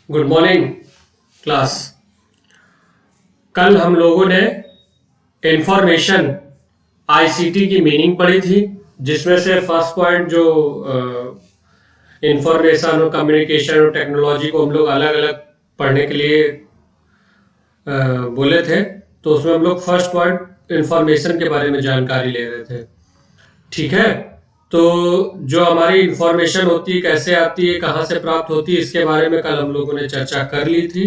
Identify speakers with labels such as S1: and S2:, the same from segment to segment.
S1: Good morning class. कल हम लोगों ने इंफॉर्मेशन आईसीटी की मीनिंग पढ़ी थी, जिसमें से फर्स्ट पॉइंट जो इंफॉर्मेशन और कम्युनिकेशन और टेक्नोलॉजी को हम लोग अलग अलग पढ़ने के लिए बोले थे। तो उसमें हम लोग फर्स्ट पॉइंट इंफॉर्मेशन के बारे में जानकारी ले रहे थे। ठीक है, तो जो हमारी इंफॉर्मेशन होती है, कैसे आती है, कहाँ से प्राप्त होती है, इसके बारे में कल हम लोगों ने चर्चा कर ली थी।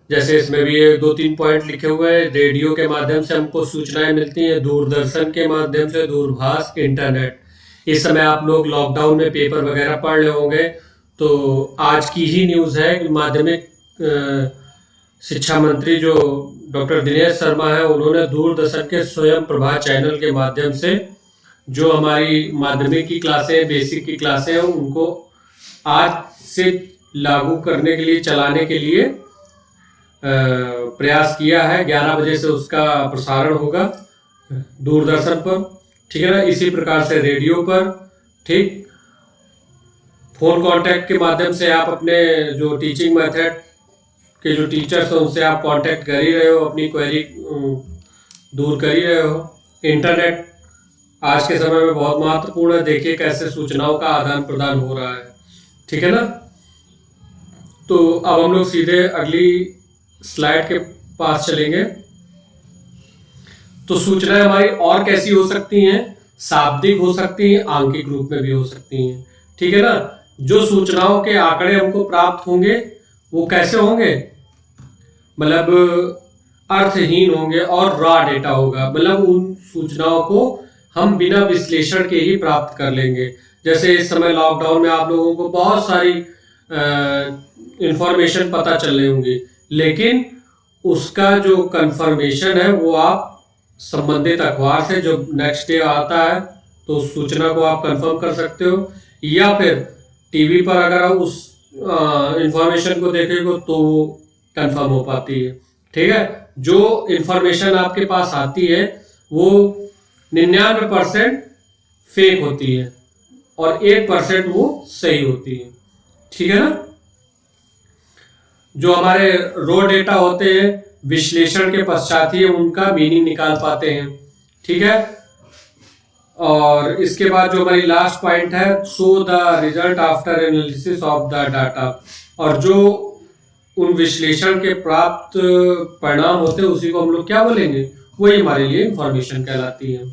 S1: जैसे इसमें भी ये 2-3 पॉइंट लिखे हुए हैं। रेडियो के माध्यम से हमको सूचनाएं मिलती हैं, दूरदर्शन के माध्यम से, दूरभाष, इंटरनेट। इस समय आप लोग लॉकडाउन में पेपर वगैरह पढ़ रहे होंगे, तो आज की ही न्यूज़ है कि माध्यमिक शिक्षा मंत्री जो डॉक्टर दिनेश शर्मा है, उन्होंने दूरदर्शन के स्वयं प्रभा चैनल के माध्यम से जो हमारी माध्यमिक की क्लासें, बेसिक की क्लासें हैं, उनको आज से लागू करने के लिए, चलाने के लिए प्रयास किया है। 11 बजे से उसका प्रसारण होगा दूरदर्शन पर। ठीक है ना। इसी प्रकार से रेडियो पर, ठीक, फोन कांटेक्ट के माध्यम से आप अपने जो टीचिंग मेथड के जो टीचर्स हैं उनसे आप कांटेक्ट कर ही रहे हो, अपनी क्वेरी दूर कर ही रहे हो। इंटरनेट आज के समय में बहुत महत्वपूर्ण है। देखिए कैसे सूचनाओं का आदान प्रदान हो रहा है। ठीक है ना। तो अब हम लोग सीधे अगली स्लाइड के पास चलेंगे। तो सूचनाएं हमारी और कैसी हो सकती हैं? शाब्दिक हो सकती हैं, आंकिक रूप में भी हो सकती हैं। ठीक है ना। जो सूचनाओं के आंकड़े हमको प्राप्त होंगे वो कैसे होंगे? मतलब अर्थहीन होंगे और रॉ डेटा होगा। मतलब उन सूचनाओं को हम बिना विश्लेषण के ही प्राप्त कर लेंगे। जैसे इस समय लॉकडाउन में आप लोगों को बहुत सारी इंफॉर्मेशन पता चल रही होंगी, लेकिन उसका जो कंफर्मेशन है वो आप संबंधित अखबार से जो नेक्स्ट डे आता है तो उस सूचना को आप कंफर्म कर सकते हो, या फिर टीवी पर अगर आप उस इंफॉर्मेशन को देखेंगे तो वो कंफर्म हो पाती है। ठीक है। जो इंफॉर्मेशन आपके पास आती है वो 99% फेक होती है और 1% वो सही होती है। ठीक है ना। जो हमारे रॉ डेटा होते हैं, विश्लेषण के पश्चात ही उनका मीनिंग निकाल पाते हैं। ठीक है। और इसके बाद जो हमारी लास्ट पॉइंट है, show the result after analysis of the data. और जो उन विश्लेषण के प्राप्त परिणाम होते हैं उसी को हम लोग क्या बोलेंगे? वही हमारे लिए इंफॉर्मेशन कहलाती है।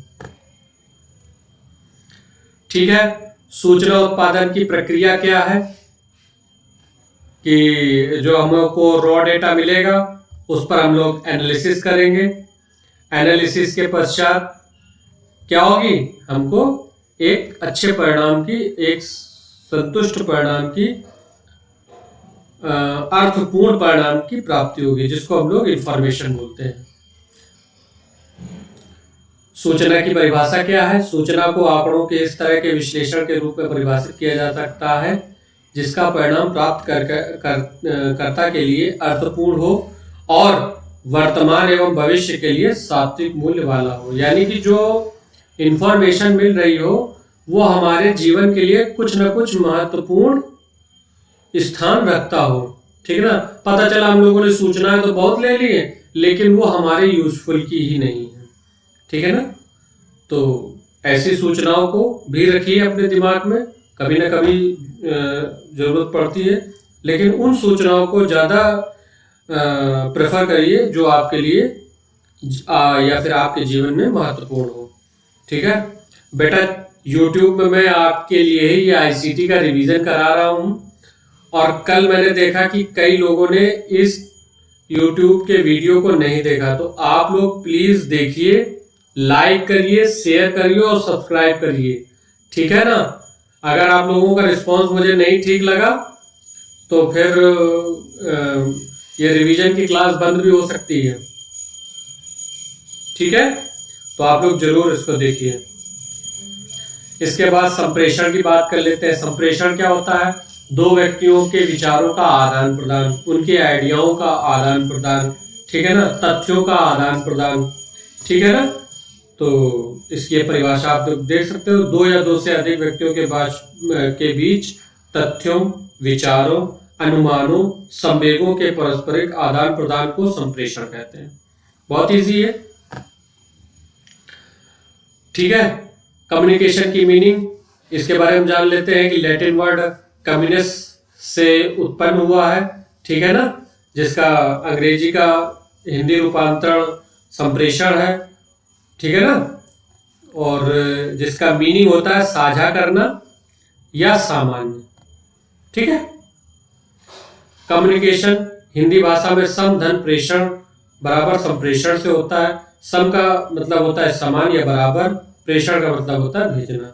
S1: ठीक है। सूचना उत्पादन की प्रक्रिया क्या है कि जो हमको रॉ डेटा मिलेगा उस पर हम लोग एनालिसिस करेंगे। एनालिसिस के पश्चात क्या होगी? हमको एक अच्छे परिणाम की, एक संतुष्ट परिणाम की, अर्थपूर्ण परिणाम की प्राप्ति होगी, जिसको हम लोग इंफॉर्मेशन बोलते हैं। सूचना की परिभाषा क्या है? सूचना को आंकड़ों के इस तरह के विश्लेषण के रूप में परिभाषित किया जा सकता है जिसका परिणाम प्राप्त कर्ता के लिए अर्थपूर्ण हो और वर्तमान एवं भविष्य के लिए सात्विक मूल्य वाला हो। यानी कि जो इंफॉर्मेशन मिल रही हो वो हमारे जीवन के लिए कुछ न कुछ महत्वपूर्ण स्थान रखता हो। ठीक है ना। पता चला हम लोगों ने सूचनाएं तो बहुत ले ली है, लेकिन वो हमारे यूजफुल की ही नहीं है। ठीक है ना। तो ऐसी सूचनाओं को भी रखिए अपने दिमाग में, कभी ना कभी जरूरत पड़ती है, लेकिन उन सूचनाओं को ज़्यादा प्रेफर करिए जो आपके लिए या फिर आपके जीवन में महत्वपूर्ण हो। ठीक है बेटा। YouTube में मैं आपके लिए ही ये आईसीटी का रिवीजन करा रहा हूँ, और कल मैंने देखा कि कई लोगों ने इस YouTube के वीडियो को नहीं देखा। तो आप लोग प्लीज़ देखिए, लाइक करिए, शेयर करिए और सब्सक्राइब करिए। ठीक है ना। अगर आप लोगों का रिस्पांस मुझे नहीं ठीक लगा तो फिर ये रिवीजन की क्लास बंद भी हो सकती है। ठीक है। तो आप लोग जरूर इसको देखिए। इसके बाद संप्रेषण की बात कर लेते हैं। संप्रेषण क्या होता है? दो व्यक्तियों के विचारों का आदान प्रदान, उनके आइडियाओं का आदान प्रदान। ठीक है ना। तथ्यों का आदान प्रदान। ठीक है ना। तो इसकी परिभाषा आप लोग देख सकते हो। दो या दो से अधिक व्यक्तियों के बीच तथ्यों, विचारों, अनुमानों, संवेगों के पारस्परिक आदान प्रदान को संप्रेषण कहते हैं। बहुत इजी है, ठीक है। कम्युनिकेशन की मीनिंग, इसके बारे में जान लेते हैं कि लैटिन वर्ड कम्युनिस से उत्पन्न हुआ है, ठीक है ना, जिसका अंग्रेजी का हिंदी रूपांतरण संप्रेषण है, ठीक है ना, और जिसका मीनिंग होता है साझा करना या सामान्य, ठीक है। कम्युनिकेशन हिंदी भाषा में सम धन प्रेषण बराबर संप्रेषण से होता है। सम का मतलब होता है समान या बराबर, प्रेषण का मतलब होता है भेजना,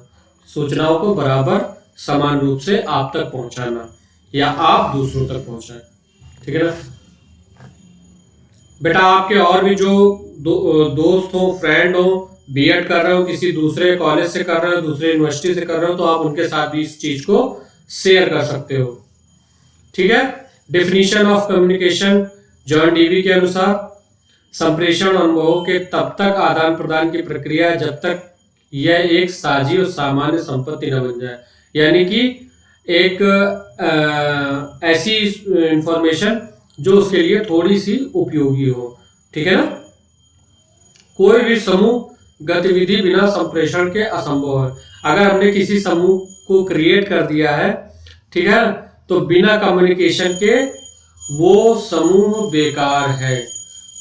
S1: सूचनाओं को बराबर समान रूप से आप तक पहुंचाना या आप दूसरों तक पहुंचाएं, ठीक है ना। बेटा आपके और भी जो दोस्त हो, फ्रेंड हो, बीएड कर रहे हो, किसी दूसरे कॉलेज से कर रहे हो, दूसरे यूनिवर्सिटी से कर रहे हो, तो आप उनके साथ भी इस चीज को शेयर कर सकते हो, ठीक है। Definition of communication John Dewey के अनुसार संप्रेषण अनुभवों के तब तक आदान प्रदान की प्रक्रिया जब तक यह एक साझी और सामान्य संपत्ति न बन जाए, यानी कि एक ऐसी इंफॉर्मेशन जो उसके लिए थोड़ी सी उपयोगी हो, ठीक है ना। कोई भी समूह गतिविधि बिना संप्रेषण के असंभव है। अगर हमने किसी समूह को क्रिएट कर दिया है, ठीक है, तो बिना कम्युनिकेशन के वो समूह बेकार है,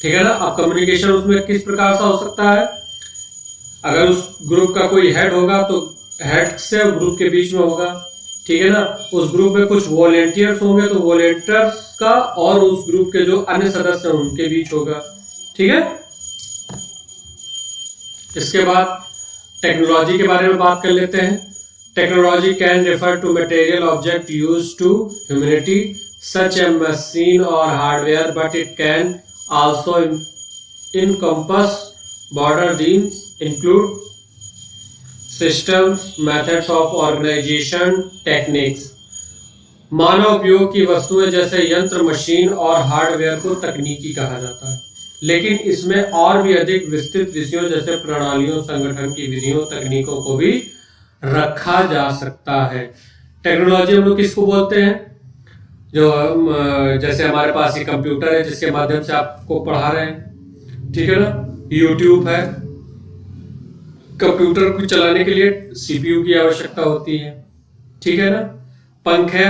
S1: ठीक है ना। अब कम्युनिकेशन उसमें किस प्रकार से हो सकता है? अगर उस ग्रुप का कोई हेड होगा तो हेड से ग्रुप के बीच में होगा, ठीक है ना। उस ग्रुप में कुछ वॉलेंटियर्स होंगे तो वॉलेंटियर्स का और उस ग्रुप के जो अन्य सदस्य हैं उनके बीच होगा, ठीक है। इसके बाद टेक्नोलॉजी के बारे में बात कर लेते हैं। Technology can refer to material object used to humanity such a machine और hardware, but it can also encompass broader themes include systems, methods of organization, techniques। मानव उपयोग की वस्तुएं जैसे यंत्र, मशीन और हार्डवेयर को तकनीकी कहा जाता है, लेकिन इसमें और भी अधिक विस्तृत विषयों जैसे प्रणालियों, संगठन की विधियों, तकनीकों को भी रखा जा सकता है। टेक्नोलॉजी हम लोग किसको बोलते हैं? जो जैसे हमारे पास ये कंप्यूटर है जिसके माध्यम से आपको पढ़ा रहे हैं, ठीक है ना। यूट्यूब है, कंप्यूटर को चलाने के लिए सीपीयू की आवश्यकता होती है, ठीक है ना। पंखे,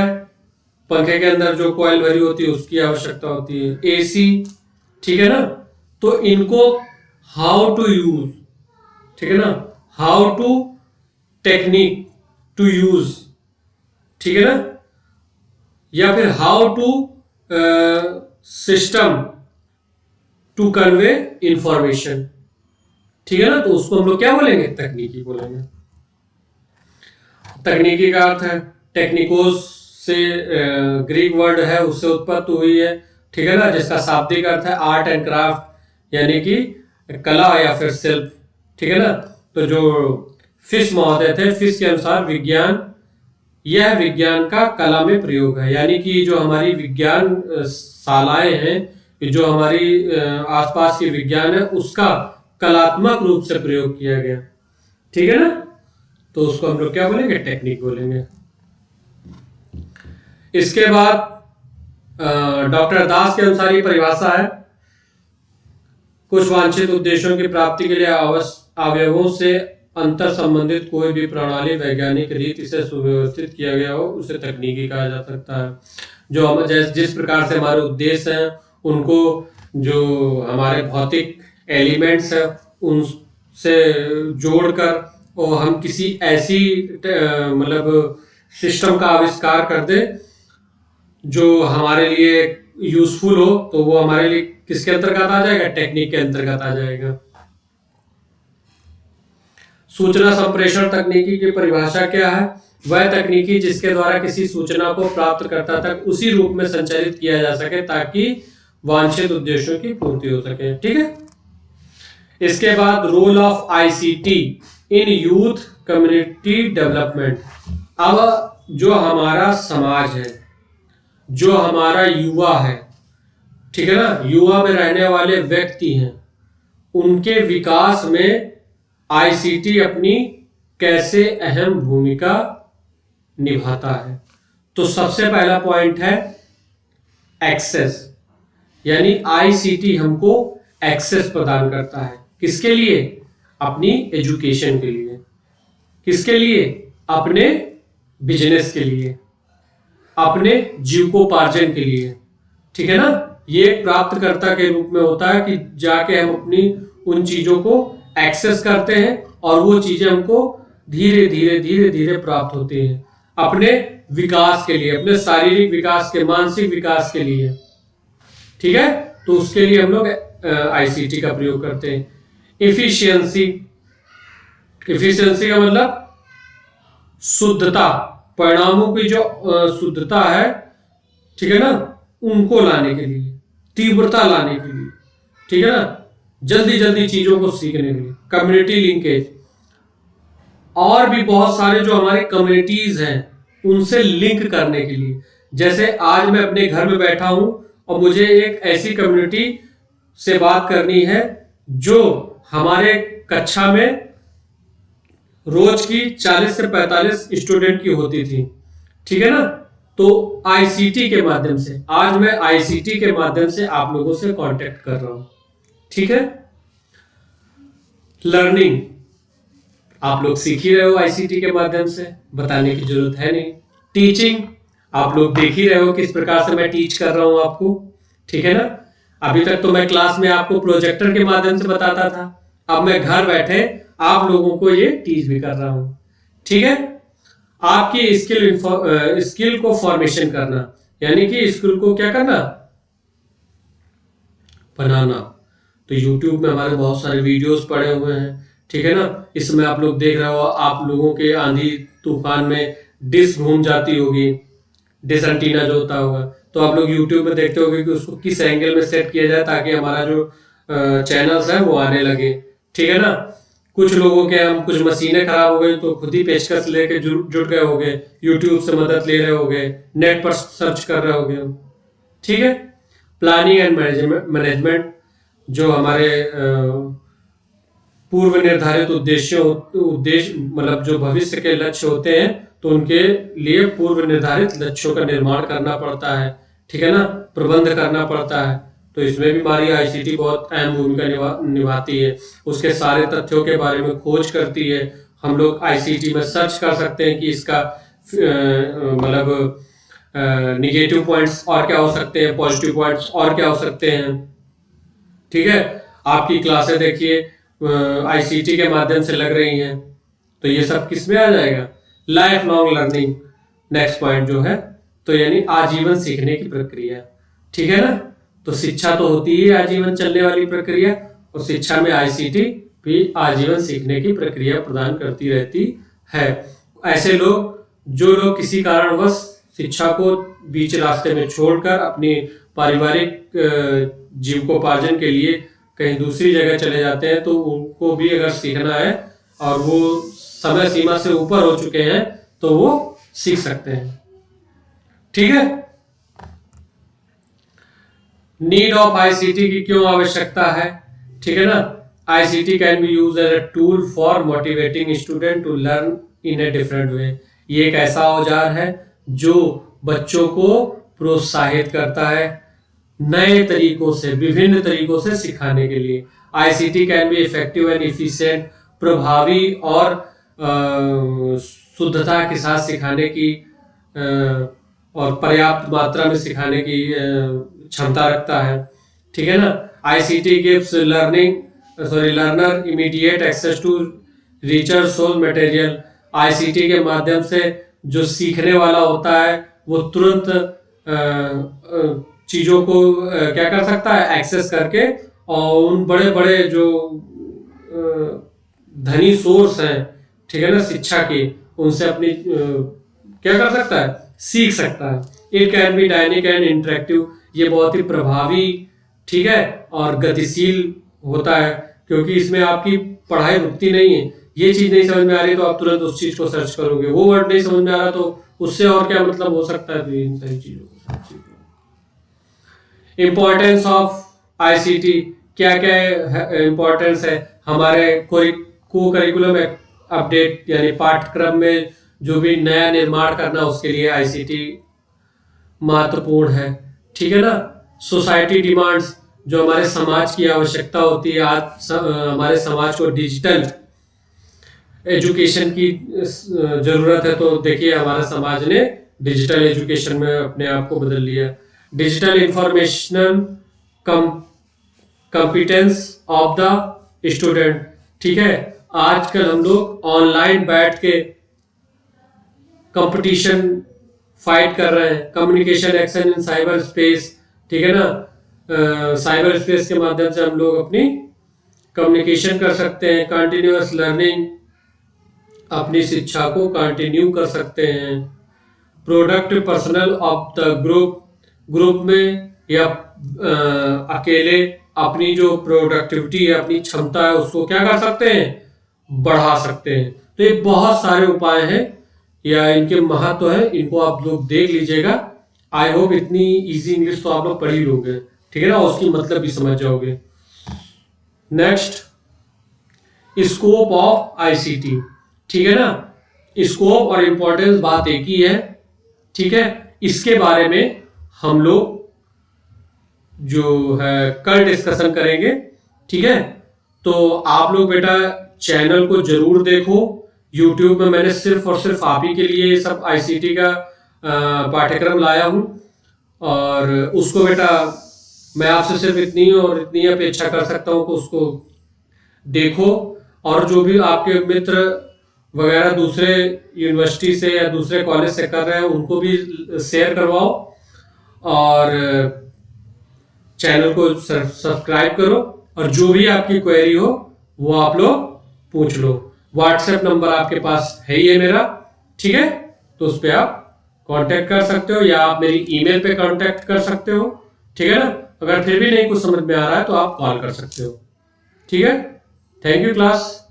S1: पंखे के अंदर जो कॉइल भरी होती है उसकी आवश्यकता होती है। एसी, ठीक है ना। तो इनको हाउ टू यूज, ठीक है ना, how to technique to use, ठीक है ना, या फिर how to system to convey information, ठीक है ना। तो उसको हम लोग क्या बोलेंगे? तकनीकी बोलेंगे। तकनीकी का अर्थ है टेक्निकोस से ग्रीक वर्ड है उससे उत्पत्ति हुई है, ठीक है ना, जिसका शाब्दिक अर्थ है आर्ट एंड क्राफ्ट, यानी कि कला या फिर शिल्प, ठीक है ना। तो जो फिश महोदय थे, फिश के अनुसार विज्ञान, यह विज्ञान का कला में प्रयोग है, यानी कि जो हमारी विज्ञान शालाएं हैं, जो हमारी आसपास की विज्ञान है उसका कलात्मक रूप से प्रयोग किया गया, ठीक है ना। तो उसको हम लोग क्या बोलेंगे? टेक्निक बोलेंगे। इसके बाद डॉक्टर दास के अनुसार ये परिभाषा है, कुछ वांछित उद्देश्यों की प्राप्ति के लिए अवयवों से अंतर संबंधित कोई भी प्रणाली वैज्ञानिक रीति से सुव्यवस्थित किया गया हो उसे तकनीकी कहा जा सकता है। जो हम जिस प्रकार से हमारे उद्देश्य हैं उनको जो हमारे भौतिक एलिमेंट्स है उनसे जोड़कर और हम किसी ऐसी मतलब सिस्टम का आविष्कार कर दे जो हमारे लिए यूजफुल हो, तो वो हमारे लिए किसके अंतर्गत आ जाएगा? टेक्निक के अंतर्गत आ जाएगा। सूचना संप्रेषण तकनीकी की परिभाषा क्या है? वह तकनीकी जिसके द्वारा किसी सूचना को प्राप्तकर्ता तक उसी रूप में संचारित किया जा सके ताकि वांछित उद्देश्यों की पूर्ति हो सके, ठीक है। इसके बाद role of ICT in youth community development. अब जो हमारा समाज है, जो हमारा युवा है, ठीक है ना, युवा में रहने वाले व्यक्ति हैं, उनके विकास में आईसीटी अपनी कैसे अहम भूमिका निभाता है। तो सबसे पहला पॉइंट है एक्सेस, यानी आईसीटी हमको एक्सेस प्रदान करता है। किसके लिए? अपनी एजुकेशन के लिए। किसके लिए? अपने बिजनेस के लिए, अपने जीविकोपार्जन के लिए। ठीक है ना? ये प्राप्तकर्ता के रूप में होता है कि जाके हम अपनी उन चीजों को एक्सेस करते हैं और वो चीजें हमको धीरे धीरे धीरे धीरे प्राप्त होती हैं अपने विकास के लिए, अपने शारीरिक विकास के, मानसिक विकास के लिए। ठीक है? तो उसके लिए हम लोग आईसीटी का प्रयोग करते हैं। इफिशियंसी, इफिशियंसी का मतलब शुद्धता, परिणामों की जो शुद्धता है, ठीक है ना, उनको लाने के लिए, तीव्रता लाने के लिए, ठीक है ना, जल्दी जल्दी चीजों को सीखने के लिए। कम्युनिटी लिंकेज, और भी बहुत सारे जो हमारे कम्युनिटीज हैं उनसे लिंक करने के लिए। जैसे आज मैं अपने घर में बैठा हूं और मुझे एक ऐसी कम्युनिटी से बात करनी है जो हमारे कक्षा में रोज की 40 से 45 स्टूडेंट की होती थी। ठीक है ना? तो आईसीटी के माध्यम से, आज मैं आईसीटी के माध्यम से आप लोगों से कांटेक्ट कर रहा हूं। ठीक है? लर्निंग, आप लोग सीख ही रहे हो आईसीटी के माध्यम से, बताने की जरूरत है नहीं। टीचिंग, आप लोग देख ही रहे हो किस प्रकार से मैं टीच कर रहा हूं आपको। ठीक है ना? अभी तक तो मैं क्लास में आपको प्रोजेक्टर के माध्यम से बताता था, अब मैं घर बैठे आप लोगों को ये टीच भी कर रहा हूं। ठीक है? आपकी स्किल को फॉर्मेशन करना, यानी कि स्किल को क्या करना? बनाना। तो YouTube में हमारे बहुत सारे वीडियोस पड़े हुए हैं। ठीक है ना? इसमें आप लोग देख रहे हो, आप लोगों के आंधी तूफान में डिश घूम जाती होगी, डिश एंटीना जो होता होगा, तो आप लोग YouTube में देखते होगे कि उसको किस एंगल में सेट किया जाए ताकि हमारा जो चैनल्स है वो आने लगे। ठीक है ना? कुछ लोगों के हम कुछ मशीनें खराब हो गई तो खुद ही पेचकस लेके जुट गए होंगे, यूट्यूब से मदद ले रहे होंगे, नेट पर सर्च कर रहे होंगे। ठीक है? प्लानिंग एंड मैनेजमेंट, जो हमारे पूर्व निर्धारित उद्देश्य मतलब जो भविष्य के लक्ष्य होते हैं तो उनके लिए पूर्व निर्धारित लक्ष्यों का निर्माण करना पड़ता है। ठीक है ना? प्रबंध करना पड़ता है। तो इसमें भी हमारी आईसीटी बहुत अहम भूमिका निभाती है। उसके सारे तथ्यों के बारे में खोज करती है। हम लोग आईसीटी में सर्च कर सकते हैं कि इसका मतलब निगेटिव पॉइंट्स और क्या हो सकते हैं, पॉजिटिव पॉइंट्स और क्या हो सकते हैं। ठीक है? आपकी क्लासें देखिए आईसीटी के माध्यम से लग रही हैं, तो ये सब किस में आ जाएगा? Life long learning, next point जो है, तो यानी आजीवन सीखने की प्रक्रिया। ठीक है ना? तो शिक्षा तो होती है आजीवन चलने वाली प्रक्रिया, और शिक्षा में आईसीटी भी आजीवन सीखने की प्रक्रिया प्रदान करती रहती है। ऐसे लोग, जो लोग किसी कारणवश शिक्षा को बीच रास्ते में छोड़कर अपनी पारिवारिक जीविकोपार्जन के लिए कहीं दूसरी जगह चले जाते हैं, तो उनको भी अगर सीखना है और वो समय सीमा से ऊपर हो चुके हैं तो वो सीख सकते हैं। ठीक है? नीड ऑफ आईसीटी की क्यों आवश्यकता है? ठीक है ना? ICT can be use as a tool for motivating student to learn in a different way. ये एक ऐसा औजार है जो बच्चों को प्रोत्साहित करता है नए तरीकों से, विभिन्न तरीकों से सिखाने के लिए। ICT can be effective and efficient, प्रभावी और शुद्धता के साथ सिखाने की और पर्याप्त मात्रा में सिखाने की क्षमता रखता है। ठीक है ना? ICT gives learner immediate access to richer source material. ICT के माध्यम से जो सीखने वाला होता है वो तुरंत चीजों को क्या कर सकता है? एक्सेस करके, और उन बड़े बड़े जो धनी सोर्स हैं, ठीक है ना, शिक्षा की, उनसे अपनी क्या कर सकता है? सीख सकता है। It can be dynamic and interactive, ये बहुत ही प्रभावी, ठीक है, और गतिशील होता है, क्योंकि इसमें आपकी पढ़ाई रुकती नहीं है। ये चीज नहीं समझ में आ रही तो आप तुरंत उस चीज को सर्च करोगे, वो वर्ड नहीं समझ में आ रहा तो उससे और क्या मतलब हो सकता है। तो इन सारी चीजों को, इम्पोर्टेंस ऑफ आईसीटी, क्या क्या इम्पोर्टेंस है हमारे को करिकुलम अपडेट, यानी पाठ्यक्रम में जो भी नया निर्माण करना, उसके लिए आईसीटी महत्वपूर्ण है। ठीक है ना। सोसाइटी डिमांड्स, जो हमारे समाज की आवश्यकता होती है, आज हमारे समाज को डिजिटल एजुकेशन की जरूरत है, तो देखिए हमारा समाज ने डिजिटल एजुकेशन में अपने आप को बदल लिया। Digital informational competence of the student, ठीक है। आजकल हम लोग ऑनलाइन बैठ के कंपटीशन फाइट कर रहे हैं, communication action in cyber space, ठीक है ना। साइबर स्पेस के माध्यम से हम लोग अपनी कम्युनिकेशन कर सकते हैं, कंटिन्यूअस लर्निंग, अपनी शिक्षा को कंटिन्यू कर सकते हैं। Product personal of the group में या अकेले अपनी जो प्रोडक्टिविटी है, अपनी क्षमता है, उसको क्या कर सकते हैं, बढ़ा सकते हैं। तो ये बहुत सारे उपाय हैं या इनके महत्व है, इनको आप लोग देख लीजिएगा। आई होप इतनी इजी इंग्लिश तो आप लोग पढ़ ही लोगे, ठीक है ना, उसकी मतलब भी समझ जाओगे। नेक्स्ट, स्कोप ऑफ आईसीटी, ठीक है ना। स्कोप और इंपॉर्टेंस बात एक ही है, ठीक है। इसके बारे में हम लोग जो है कल डिस्कशन करेंगे, ठीक है। तो आप लोग बेटा चैनल को जरूर देखो। यूट्यूब में मैंने सिर्फ और सिर्फ आप ही के लिए ये सब आईसीटी का पाठ्यक्रम लाया हूँ, और उसको बेटा मैं आपसे सिर्फ इतनी और इतनी अपेक्षा कर सकता हूँ कि उसको देखो, और जो भी आपके मित्र वगैरह दूसरे यूनिवर्सिटी से या दूसरे कॉलेज से कर रहे हैं उनको भी शेयर करवाओ, और चैनल को सब्सक्राइब करो, और जो भी आपकी क्वेरी हो वो आप लोग पूछ लो। व्हाट्सएप नंबर आपके पास है ही है मेरा, ठीक है, तो उस पर आप कांटेक्ट कर सकते हो, या आप मेरी ईमेल पे कांटेक्ट कर सकते हो, ठीक है ना। अगर फिर भी नहीं कुछ समझ में आ रहा है तो आप कॉल कर सकते हो, ठीक है। Thank you class.